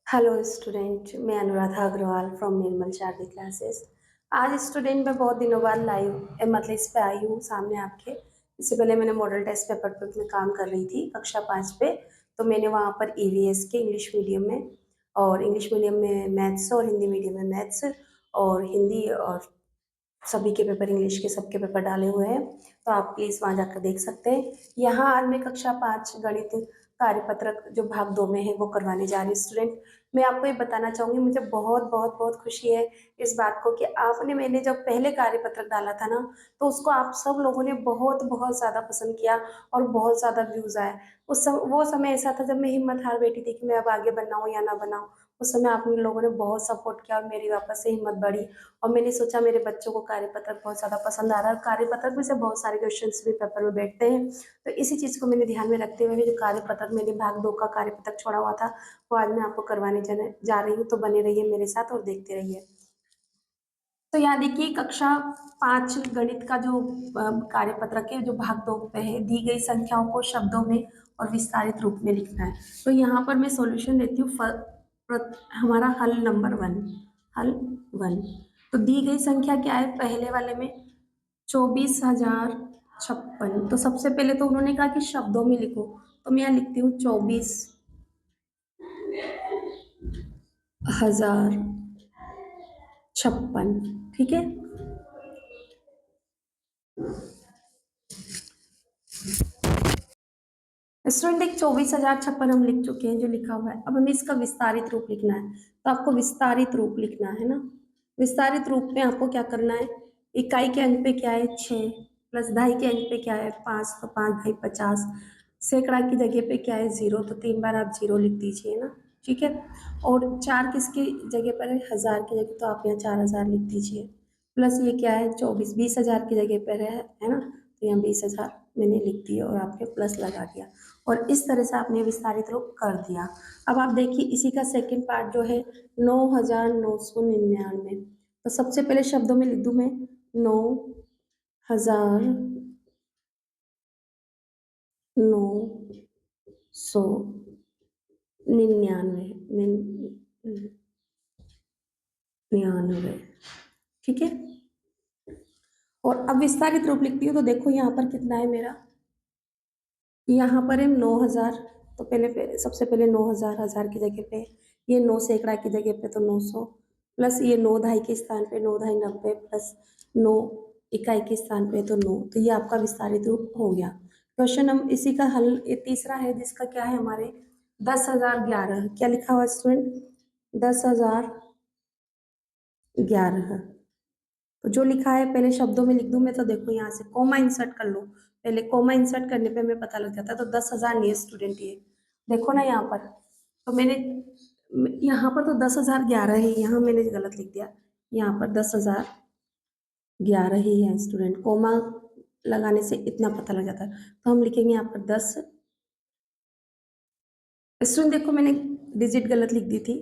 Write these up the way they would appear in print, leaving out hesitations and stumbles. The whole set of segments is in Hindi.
हेलो स्टूडेंट, मैं अनुराधा अग्रवाल फ्रॉम निर्मल शारदी क्लासेस। आज स्टूडेंट मैं बहुत दिनों बाद मतलब इस पे आई हूँ सामने आपके। इससे पहले मैंने मॉडल टेस्ट पेपर पर में काम कर रही थी कक्षा 5 पे। तो मैंने वहाँ पर ईवीएस के इंग्लिश मीडियम में और इंग्लिश मीडियम में मैथ्स और हिंदी मीडियम में मैथ्स और हिंदी और सभी के पेपर इंग्लिश के सबके पेपर डाले हुए हैं। तो आप प्लीज़ वहाँ जाकर देख सकते हैं। यहाँ आज मैं कक्षा 5 गणित कार्यपत्रक जो भाग 2 में है वो करवाने जा रही हूँ स्टूडेंट। मैं आपको ये बताना चाहूँगी, मुझे बहुत बहुत बहुत खुशी है इस बात को कि आपने मैंने जब पहले कार्यपत्रक डाला था ना, तो उसको आप सब लोगों ने बहुत बहुत ज़्यादा पसंद किया और बहुत ज़्यादा व्यूज़ आए। वो समय ऐसा था जब मैं हिम्मत हार बैठी थी कि मैं अब आगे बनाऊँ या ना बनाऊँ। उस समय आप लोगों ने बहुत सपोर्ट किया और मेरी वापस से हिम्मत बढ़ी। और मैंने सोचा मेरे बच्चों को कार्यपत्रक बहुत ज़्यादा पसंद आ रहा है। कार्यपत्रक में से बहुत सारे क्वेश्चंस भी पेपर में बैठते हैं। तो इसी चीज़ को मैंने ध्यान में रखते हुए जो कार्यपत्रक मैंने भाग 2 का कार्यपत्रक छोड़ा हुआ था, वो आज मैं आपको करवाने जा रही हूँ। तो बने रहिए मेरे साथ और देखते रहिए। तो यहाँ देखिए कक्षा 5 गणित का जो कार्यपत्रक है, जो भाग 2 पे है, दी गई संख्याओं को शब्दों में और विस्तारित रूप में लिखना है। तो यहाँ पर मैं सॉल्यूशन देती हूँ। हमारा हल नंबर 1, हल 1। तो दी गई संख्या क्या है पहले वाले में? 24,056। तो सबसे पहले तो उन्होंने कहा कि शब्दों में लिखो, तो मैं यहाँ लिखती हूँ 24,056। ठीक है। स्टूडेंट एक 24,056 हम लिख चुके हैं जो लिखा हुआ है। अब हमें इसका विस्तारित रूप लिखना है। तो आपको विस्तारित रूप लिखना है ना। विस्तारित रूप में आपको क्या करना है? इकाई के अंक पे क्या है? 6 प्लस दहाई के अंक पे क्या है? 5। तो 5 दहाई 50। सैकड़ा की जगह पे क्या है? 0। तो 3 बार आप 0 लिख दीजिए ना। ठीक है। और 4 किसकी जगह पर है? हजार की जगह, तो आप यहाँ 4,000 लिख दीजिए। प्लस ये क्या है? 24 20,000 की जगह पर है ना। तो यहाँ 20,000 मैंने लिख दिया और आपने प्लस लगा दिया। और इस तरह से आपने विस्तारित रूप कर दिया। अब आप देखिए इसी का सेकंड पार्ट जो है 9,999। तो सबसे पहले शब्दों में लिख दूं मैं 9,999। ठीक है। और अब विस्तारित रूप लिखती हूँ तो देखो यहाँ पर कितना है मेरा? यहाँ पर है 9,000। तो सबसे पहले 9,000 हजार की जगह पे, ये 9 सैकड़ा की जगह पे तो 900, प्लस ये 9 दहाई के स्थान पे 9 दहाई 90, प्लस 9 इकाई के स्थान पे तो 9। तो ये आपका विस्तारित रूप हो गया। क्वेश्चन हम इसी का हल ये तीसरा है जिसका क्या है हमारे 10,011। क्या लिखा हुआ स्टूडेंट? 10,011। तो जो लिखा है पहले शब्दों में लिख दूं मैं, तो देखो यहाँ से कोमा इंसर्ट कर लो। पहले कोमा इंसर्ट करने पे हमें पता लग जाता है। तो 10,000 नहीं है स्टूडेंट, ये देखो ना यहाँ पर। तो मैंने यहाँ पर तो 10,011 है, यहाँ मैंने गलत लिख दिया। यहाँ पर 10,011 ही है स्टूडेंट। कोमा लगाने से इतना पता लग जाता है। तो हम लिखेंगे यहाँ पर 10। स्टूडेंट देखो मैंने डिजिट गलत लिख दी थी।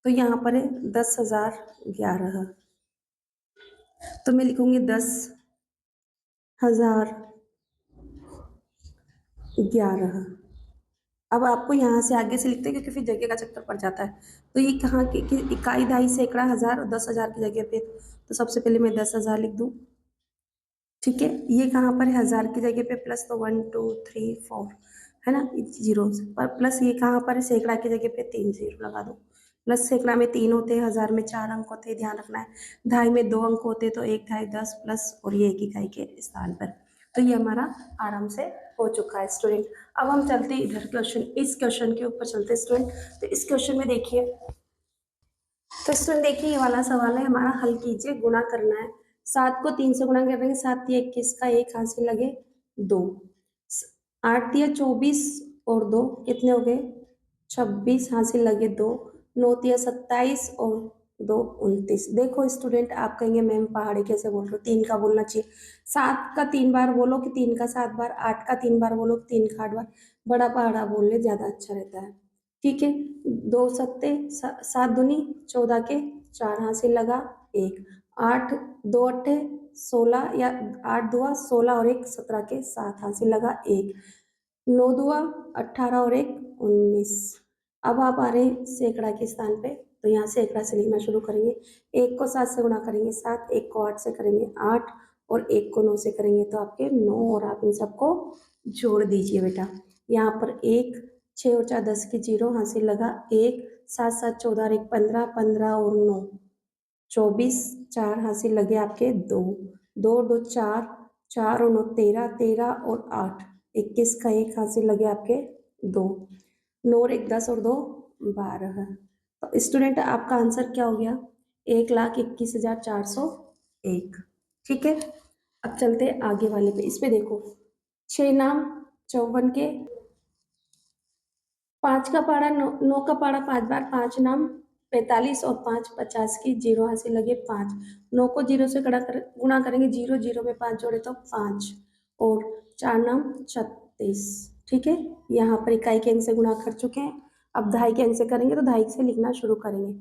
तो यहाँ पर है 10,011। तो मैं लिखूंगी 10,011। अब आपको यहाँ से आगे से लिखते हैं क्योंकि फिर जगह का चक्कर पड़ जाता है। तो ये कहाँ की इकाई दहाई सैकड़ा हजार और 10,000 की जगह पे, तो सबसे पहले मैं 10,000 लिख दूँ। ठीक है। ये कहाँ पर है? हजार की जगह पे प्लस, तो 1 2 3 4 है ना, जीरो पर प्लस। ये कहाँ पर है? सैकड़ा की जगह पे 3 0 लगा दो। प्लस सैकड़ा में 3 होते हैं, हजार में 4 अंक होते हैं, ध्यान रखना है। दहाई में 2 अंक होते हैं, तो 1 दहाई 10 प्लस और ये 1 इकाई के स्थान पर। तो ये हमारा आराम से हो चुका है स्टूडेंट। अब हम चलते हैं इधर क्वेश्चन, इस क्वेश्चन के ऊपर चलते हैं स्टूडेंट। तो इस क्वेश्चन में देखिए, तो स्टूडेंट देखिए ये वाला सवाल है हमारा, हल कीजिए। गुणा करना है। 7 को 3 से गुणा करेंगे, 7 या 21 का 1 हाथ से लगे 2। 8 या 24 और 2 कितने हो गए? 26 हाथ से लगे 2। 9 या 27 और 2 29। देखो स्टूडेंट आप कहेंगे मैम पहाड़ी कैसे बोल रहे हो, 3 का बोलना चाहिए। 7 का 3 बार बोलो कि 3 का 7 बार, 8 का 3 बार बोलो कि 3 का 8 बार। बड़ा पहाड़ा बोलने ज्यादा अच्छा रहता है। ठीक है। 2 सत्ते 7 दूनी 14 के 4 हाथ से लगा 1। 8 2 अट्ठे 16 या 8 दुआ 16 और 1 17 के 7 हाथ से लगा 1। 9 दुआ 18 और 1 19। अब आप आ रहे हैं सैकड़ा के स्थान पे, तो यहाँ सैकड़ा से लिखना शुरू करेंगे। 1 को 7 से गुणा करेंगे 7, 1 को 8 से करेंगे 8 और 1 को 9 से करेंगे तो आपके 9 और आप इन सबको जोड़ दीजिए बेटा। यहाँ पर 1, 6 और 4 10 की 0 हासिल लगा 1, 7 7 14 और 1 15, 15 और 9 24, 4 हासिल लगे आपके 2, 2 और 2 4, 4 और 9 13, 13 और 8 21 का 1 हासिल लगे आपके 2, 9 और 1 10 और 2 12। तो स्टूडेंट आपका आंसर क्या हो गया? 1,21,401। ठीक है, अब चलते हैं आगे वाले पे। इस पे देखो 6 नाम 54 के, 5 का पारा 9, 9 का पारा 5 बार, 5 नाम 45 और 5 50 की 0 हासिल लगे 5, 9 को 0 से गुणा करेंगे 0, 0 में 5 जोड़े तो 5 और 4 नाम 36। ठीक है, यहाँ पर इकाई के अंक से गुणा कर चुके हैं, अब दहाई के अंक से करेंगे तो दहाई से लिखना शुरू करेंगे।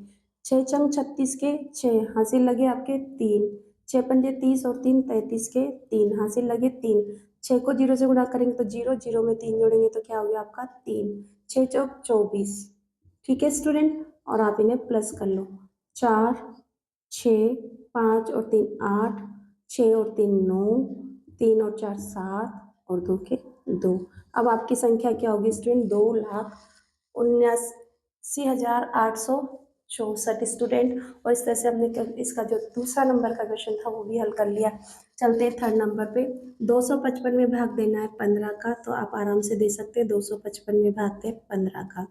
6 चंग 36 के 6 हासिल लगे आपके 3, 6 पंजे 30 और 3 33 के 3 हासिल लगे 3, 6 को 0 से गुणा करेंगे तो 0, 0 में 3 जोड़ेंगे तो क्या हो गया आपका 3, 6 चौक 24। ठीक है स्टूडेंट, और आप इन्हें प्लस कर लो। 4, 6, 5 और 3 8, 6 और 3 9, 3 और 4 7 और 2 के 2। अब आपकी संख्या क्या होगी स्टूडेंट? 2,79,864 स्टूडेंट। और इस तरह से हमने इसका जो दूसरा नंबर का क्वेश्चन था वो भी हल कर लिया। चलते हैं थर्ड नंबर पे। 255 में भाग देना है 15 का, तो आप आराम से दे सकते हैं। 255 में भाग दे 15 का,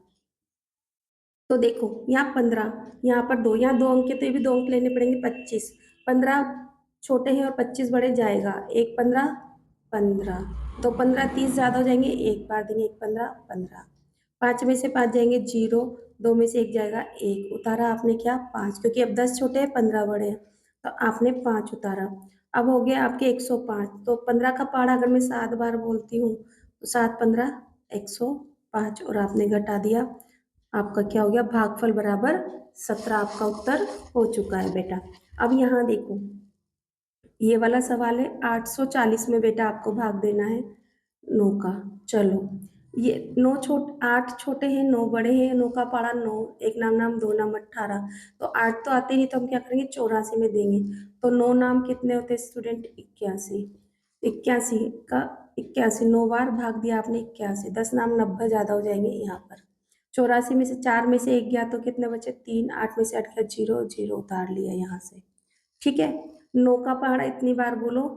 तो देखो यहाँ 15, यहाँ पर 2, यहाँ 2 अंक के तो ये भी 2 अंक लेने पड़ेंगे। 25, 15 छोटे हैं और 25 बड़े जाएगा। 1 15 15, तो 15 30 ज़्यादा हो जाएंगे, 1 बार देंगे 1 15 15, 5 में से 5 जाएंगे 0, 2 में से 1 जाएगा 1, उतारा आपने क्या 5, क्योंकि अब 10 छोटे हैं 15 बड़े हैं, तो आपने 5 उतारा। अब हो गया आपके 105, तो 15 का पहाड़ा अगर मैं 7 बार बोलती हूँ तो 7 15 105 और आपने घटा दिया। आपका क्या हो गया? भागफल बराबर 17 आपका उत्तर हो चुका है बेटा। अब यहाँ देखो, ये वाला सवाल है 840 में बेटा आपको भाग देना है 9 का। चलो ये 8 छोटे हैं 9 बड़े हैं, 9 का पारा 9, एक नाम नाम 2 नाम 18, तो 8 तो आते नहीं, तो हम क्या करेंगे 84 में देंगे। तो 9 नाम कितने होते हैं स्टूडेंट? 81, 81 का 81, 9 बार भाग दिया आपने 81, 10 नाम 90 ज़्यादा हो जाएंगे यहाँ पर। 84 में से 4 में से 1 गया तो कितने बचे? 3, 8 में से 8 गया 0, 0 उतार लिया यहाँ से। ठीक है, 9 का पहाड़ा इतनी बार बोलो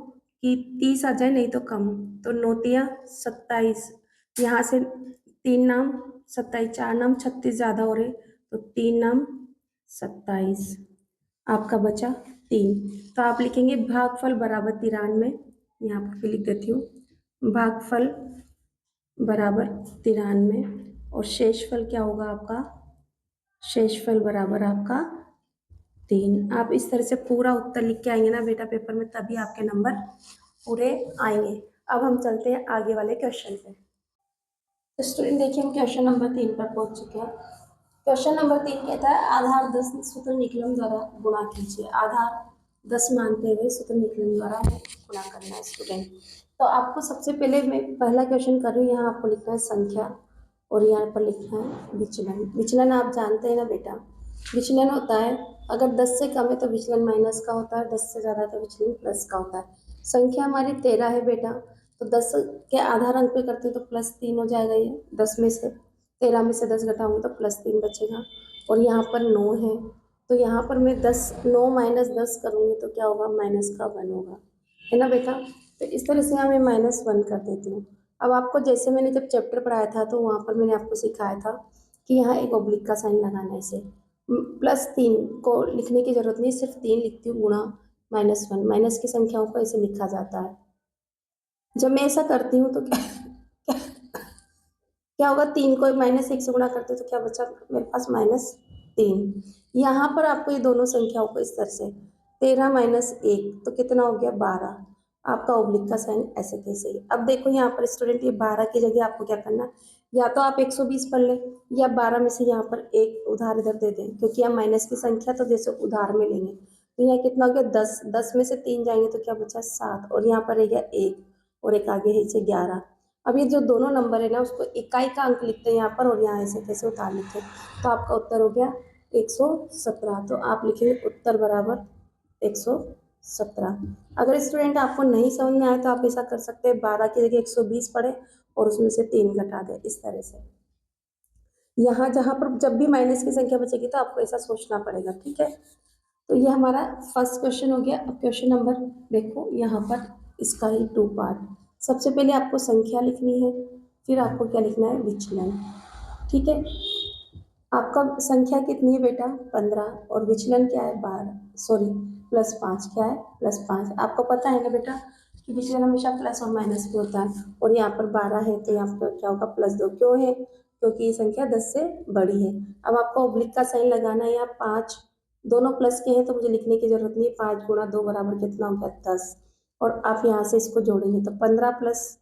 कि 30 आ जाए, नहीं तो कम, तो 9 तिया 27, यहाँ से 3 नाम 27, 4 नाम 36 ज़्यादा हो रहे, तो 3 नाम 27, आपका बचा 3। तो आप लिखेंगे भागफल बराबर 93, यहाँ पर भी लिख देती हूँ, भागफल बराबर 93 और शेषफल क्या होगा आपका? शेषफल बराबर आपका 3। आप इस तरह से पूरा उत्तर लिख के आएंगे ना बेटा पेपर में, तभी आपके नंबर पूरे आएंगे। अब हम चलते हैं आगे वाले क्वेश्चन पे। तो स्टूडेंट देखिए हम क्वेश्चन नंबर 3 पर पहुंच चुके हैं। क्वेश्चन नंबर 3 कहता है आधार 10 सूत्र निकलन द्वारा गुणा कीजिए। आधार 10 मानते हुए सूत्र निकलन द्वारा गुणा करना है स्टूडेंट। तो आपको सबसे पहले मैं पहला क्वेश्चन कर रही हूँ, यहाँ आपको लिखना है संख्या और यहाँ पर लिखना है विचलन। विचलन आप जानते हैं ना बेटा, विचलन होता है अगर 10 से कम है तो विचलन माइनस का होता है, 10 से ज़्यादा तो विचलन प्लस का होता है। संख्या हमारी 13 है बेटा, तो 10 के आधार अंक पे करते हैं तो +3 हो जाएगा। ये 10 में से 13 में से 10 घटाऊंगी तो +3 बचेगा। और यहाँ पर 9 है, तो यहाँ पर मैं 9 माइनस 10 करूँगी तो क्या होगा? -1 होगा, है ना बेटा। तो इस तरह से यहाँ मैं -1 कर देती हूँ। अब आपको जैसे मैंने जब चैप्टर पढ़ाया था तो वहाँ पर मैंने आपको सिखाया था कि यहाँ एक ऑब्लिक का साइन लगाना है। ऐसे +3 को लिखने की जरूरत नहीं, सिर्फ 3 लिखती हूँ गुणा -1। माइनस की संख्याओं को ऐसे लिखा जाता है। जब मैं ऐसा करती हूँ तो क्या होगा? 3 को -1 से गुणा करते तो क्या बचा मेरे पास? -3। यहाँ पर आपको ये दोनों संख्याओं को इस तरह से 13 -1 तो कितना हो गया? 12। आपका ऑब्लिक का साइन ऐसे कैसे ही। अब देखो यहाँ पर स्टूडेंट ये 12 की जगह आपको क्या करना, या तो आप 120 पढ़ लें या 12 में से यहाँ पर एक उधार इधर दे दें, क्योंकि यहाँ माइनस की संख्या तो जैसे उधार में लेंगे। तो यहाँ कितना हो गया? 10, 10 में से 3 जाएंगे तो क्या बचा? 7, और यहाँ पर रह गया 1 और एक आगे है इसे 11। अब ये जो दोनों नंबर है ना उसको इकाई का अंक लिखते हैं यहाँ पर और यहाँ ऐसे कैसे उतार लिखते हैं। तो आपका उत्तर हो गया 117। तो आप लिखेंगे उत्तर बराबर 117। अगर स्टूडेंट आपको नहीं समझ में आए तो आप ऐसा कर सकते हैं 12 की जगह 120 पढ़े और उसमें से 3 घटा दें, इस तरह से। यहाँ जहाँ पर जब भी माइनस की संख्या बचेगी तो आपको ऐसा सोचना पड़ेगा, ठीक है। तो ये हमारा फर्स्ट क्वेश्चन हो गया। अब क्वेश्चन नंबर देखो यहाँ पर, इसका ही 2 पार्ट। सबसे पहले आपको संख्या लिखनी है, फिर आपको क्या लिखना है, विचलन, ठीक है। आपका संख्या कितनी है बेटा, 15, और विचलन क्या है, 12, सॉरी +5, क्या है, +5। आपको पता है ना बेटा कि विचलन हमेशा प्लस और माइनस में होता है, और यहाँ पर 12 है तो यहाँ पर क्या होगा, +2। क्यों है, क्योंकि ये संख्या 10 से बड़ी है। अब आपको ऑब्लिक का साइन लगाना है, यहाँ 5 दोनों प्लस के हैं तो मुझे लिखने की जरूरत नहीं है। 5 गुणा 2 बराबर कितना हो गया, 10। और आप यहाँ से इसको जोड़ेंगे तो 15 +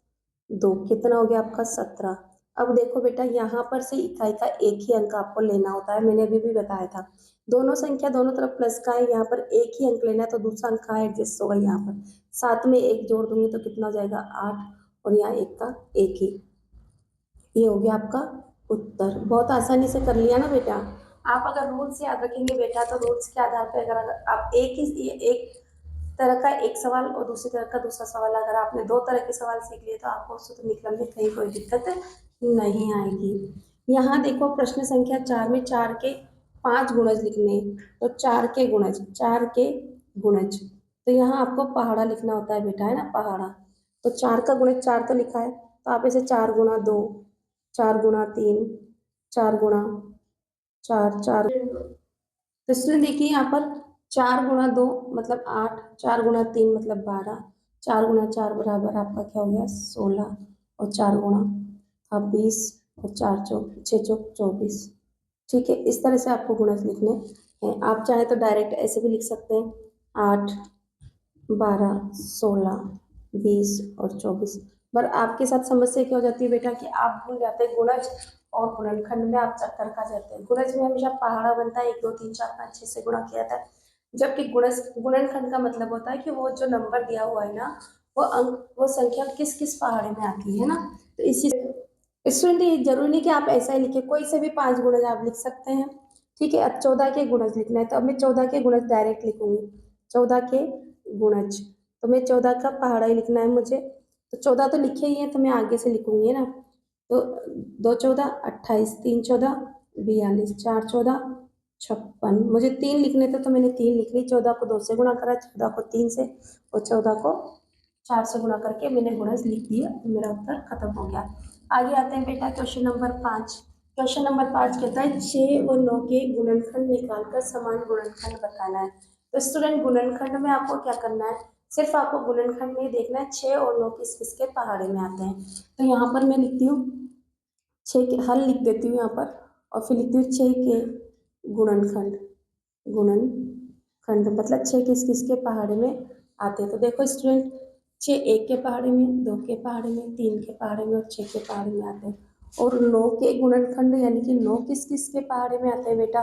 2 कितना हो गया आपका, 17। अब देखो बेटा यहाँ पर से इकाई का एक ही अंक आपको लेना होता है, मैंने अभी भी बताया था। दोनों संख्या दोनों तरफ प्लस का है, यहाँ पर एक ही अंक लेना है तो दूसरा अंक कहाँ एडजस्ट होगा, यहाँ पर। साथ में एक जोड़ दूंगी तो कितना हो जाएगा, 8, और यहाँ एक का एक ही। ये हो गया आपका उत्तर। बहुत आसानी से कर लिया ना बेटा। आप अगर रूल्स याद रखेंगे बेटा तो रूल्स के आधार पर अगर आप एक तरह का एक सवाल और दूसरी तरह का दूसरा सवाल, अगर आपने 2 तरह के सवाल सीख लिए तो आपको सूत्र निकलने में कहीं कोई दिक्कत नहीं आएगी। यहाँ देखो प्रश्न संख्या 4 में 4 के 5 गुणज लिखने हैं। तो 4 के गुणज, 4 के गुणज, तो यहाँ आपको पहाड़ा लिखना होता है बेटा, है ना, पहाड़ा। तो 4 का गुणज 4 तो लिखा है, तो आप इसे 4 गुणा 2, 4 गुणा 3, 4 गुणा 4, 4। तो इसलिए देखिए यहाँ पर 4 गुणा 2 मतलब 8, 4 गुणा 3 मतलब 12, 4 गुणा 4 बराबर आपका क्या हो गया, 16, और 4 गुणा 20, और 4 चौक 6 चौक 24। ठीक है, इस तरह से आपको गुणज लिखने हैं। आप चाहे तो डायरेक्ट ऐसे भी लिख सकते हैं, 8, 12, 16, 20 और 24। पर आपके साथ समस्या क्या हो जाती है बेटा कि आप भूल जाते हैं गुणज और गुणनखंड में आप चक्कर खा जाते हैं। गुणज में हमेशा पहाड़ा बनता है, 1 2 3 4 5 6 से गुणा किया जाता है, जबकि गुणनखंड का मतलब होता है कि वो जो नंबर दिया हुआ है ना, वो अंक, वो संख्या किस किस पहाड़े में आती है ना। तो इसी स्टूडेंट ये जरूरी नहीं कि आप ऐसा ही लिखे, कोई से भी 5 गुणज आप लिख सकते हैं। ठीक है, अब 14 के गुणज लिखना है तो अब मैं 14 के गुणज डायरेक्ट लिखूंगी, 14 के गुणज। तो मैं 14 का पहाड़ा ही लिखना है मुझे, तो 14 तो लिखे ही है तो मैं आगे से लिखूंगी ना। तो 2 14 28, 3 14 42, 4 14 56। मुझे 3 लिखने थे तो मैंने 3 लिख ली। 14 को 2 से गुणा करा, 14 को 3 से, और 14 को 4 से गुणा करके मैंने गुणज लिख दिया, तो मेरा उत्तर खत्म हो गया। आगे आते हैं बेटा क्वेश्चन नंबर 5। क्वेश्चन नंबर 5 कहता है 6 और 9 के गुणनखंड निकालकर समान गुणनखंड बताना है। तो स्टूडेंट गुणनखंड में आपको क्या करना है, सिर्फ आपको गुणनखंड में देखना है 6 और 9 किस किसके पहाड़े में आते हैं। तो यहाँ पर मैं लिखती हूँ 6 के हल लिख देती हूँ यहाँ पर, और फिर लिखती हूँ 6 के गुणनखंड। गुणनखंड मतलब 6 किस किसके पहाड़े में आते हैं। तो देखो स्टूडेंट, 6 1 के पहाड़े में, 2 के पहाड़े में, 3 के पहाड़े में और 6 के पहाड़े में आते हैं। और 9 के गुणनखंड यानी कि 9 किस किस के पहाड़े में आते हैं बेटा।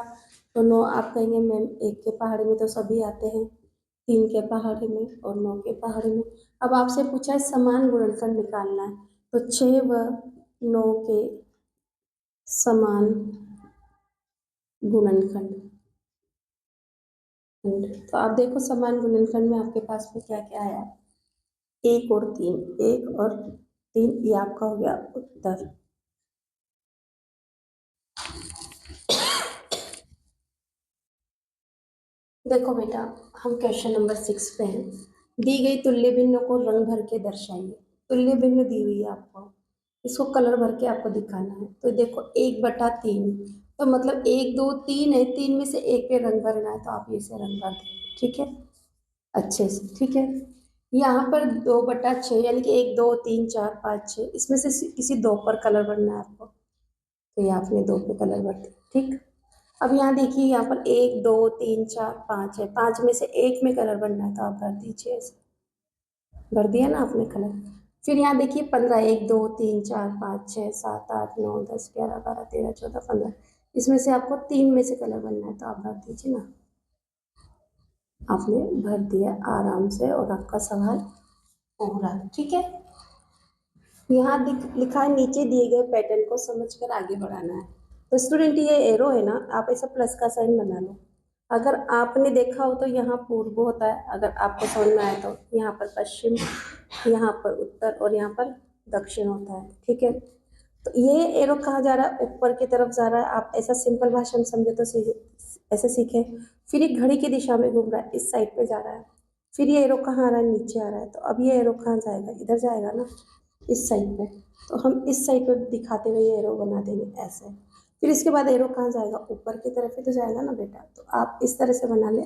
तो 9 आप कहेंगे मैम 1 के पहाड़े में तो सभी आते हैं, 3 के पहाड़े में और 9 के पहाड़े में। अब आपसे पूछा है समान गुणनखंड निकालना है, तो 6 व 9 के समान गुणनखंड। तो आप देखो समान गुणनखंड में आपके पास में क्या क्या आया, 1 और 3, 1 और 3, ये आपका हो गया उत्तर। देखो बेटा, हम क्वेश्चन नंबर 6 पे हैं। दी गई तुल्य भिन्नों को रंग भर के दर्शाइए। तुल्य भिन्न दी हुई है आपको, इसको कलर भर के आपको दिखाना है। तो देखो 1/3, तो मतलब 1 2 3 है, 3 में से एक पे रंग भरना है, तो आप ये से रंग भर दें, ठीक है, अच्छे से, ठीक है। यहाँ पर 2/6 यानी कि 1 2 3 4 5 6, इसमें से किसी दो पर कलर भरना है आपको, तो ये आपने 2 पे कलर भर दिया, ठीक। अब यहाँ देखिए, यहाँ पर 1 2 3 4 5 है, 5 में से एक में कलर भरना है, तो आप भर दीजिए ऐसे, भर दिया ना आपने कलर। फिर यहाँ देखिए 15, 1 2 3 4 5 6 7 8 9 10 11 12 13 14 15, इसमें से आपको 3 में से कलर भरना है, तो आप भर दीजिए ना। आपने भर दिया आराम से और आपका सवाल पूरा, ठीक है। यहाँ लिखा है नीचे दिए गए पैटर्न को समझकर आगे बढ़ाना है। तो स्टूडेंट ये एरो है ना, आप ऐसा प्लस का साइन बना लो। अगर आपने देखा हो तो यहाँ पूर्व होता है, अगर आपको समझ में आए तो यहाँ पर पश्चिम, यहाँ पर उत्तर और यहाँ पर दक्षिण होता है। ठीक है, तो ये एरो कहाँ जा रहा है, ऊपर की तरफ जा रहा है। आप ऐसा सिंपल भाषा में समझे तो ऐसे सीखे। फिर ये घड़ी की दिशा में घूम रहा है, इस साइड पे जा रहा है। फिर ये एरो कहाँ आ रहा है, नीचे आ रहा है। तो अब ये एरो कहाँ जाएगा, इधर जाएगा ना, इस साइड पे। तो हम इस साइड पे दिखाते हुए ये एरो बना देंगे ऐसे। फिर इसके बाद एरो कहाँ जाएगा, ऊपर की तरफ ही तो जाएगा ना बेटा। तो आप इस तरह से बना लें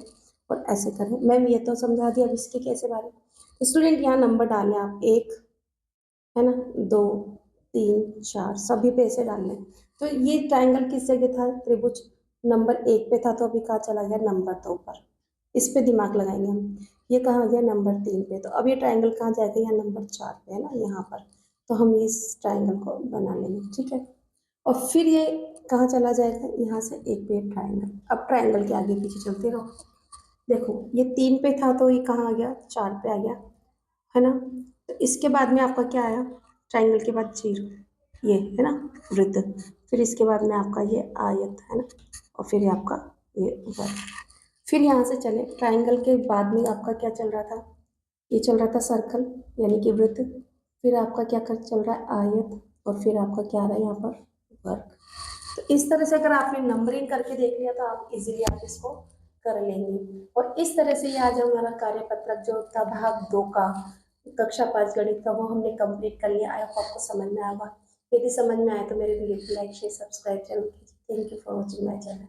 और ऐसे करें। मैम ये तो समझा दिया, अब इसके कैसे बारे। स्टूडेंट यहाँ नंबर डालें आप, एक है ना, दो, तीन, चार, सभी पे ऐसे डालने। तो ये ट्राइंगल किस जगह था, त्रिभुज नंबर एक पे था, तो अभी कहाँ चला गया, नंबर दो पर। इस पे दिमाग लगाएंगे हम। ये कहाँ गया, नंबर तीन पे। तो अब ये ट्राइंगल कहाँ जाएगा, यहाँ नंबर चार पे है ना, यहाँ पर। तो हम इस ट्राइंगल को बना लेंगे। ठीक है, और फिर ये कहाँ चला जाएगा, यहाँ से एक पे ट्राइंगल। अब ट्राइंगल के आगे पीछे चलते रहो। देखो ये तीन पे था तो ये कहाँ आ गया, चार पे आ गया, है ना। तो इसके बाद में आपका क्या आया, ट्राइंगल के बाद जीरो, ये है ना, वृत्त। फिर इसके बाद में आपका ये आयत है ना, और फिर ये आपका ये वर्ग। फिर यहाँ से चले, ट्राइंगल के बाद में आपका क्या चल रहा था, ये चल रहा था सर्कल यानी कि वृत्त। फिर आपका क्या कर चल रहा है, आयत। और फिर आपका क्या आ रहा है यहाँ पर, वर्ग। तो इस तरह से अगर आपने नंबरिंग करके देख लिया तो आप इजीली आप इसको कर लेंगे। और इस तरह से ये आज हमारा कार्यपत्रक जो था भाग दो का, कक्षा 5 गणित का, वो हमने कंप्लीट कर लिया। आई होप आपको समझ में आएगा। यदि समझ में आए तो मेरे वीडियो को लाइक शेयर सब्सक्राइब जरूर कीजिए। Thank you for watching my channel.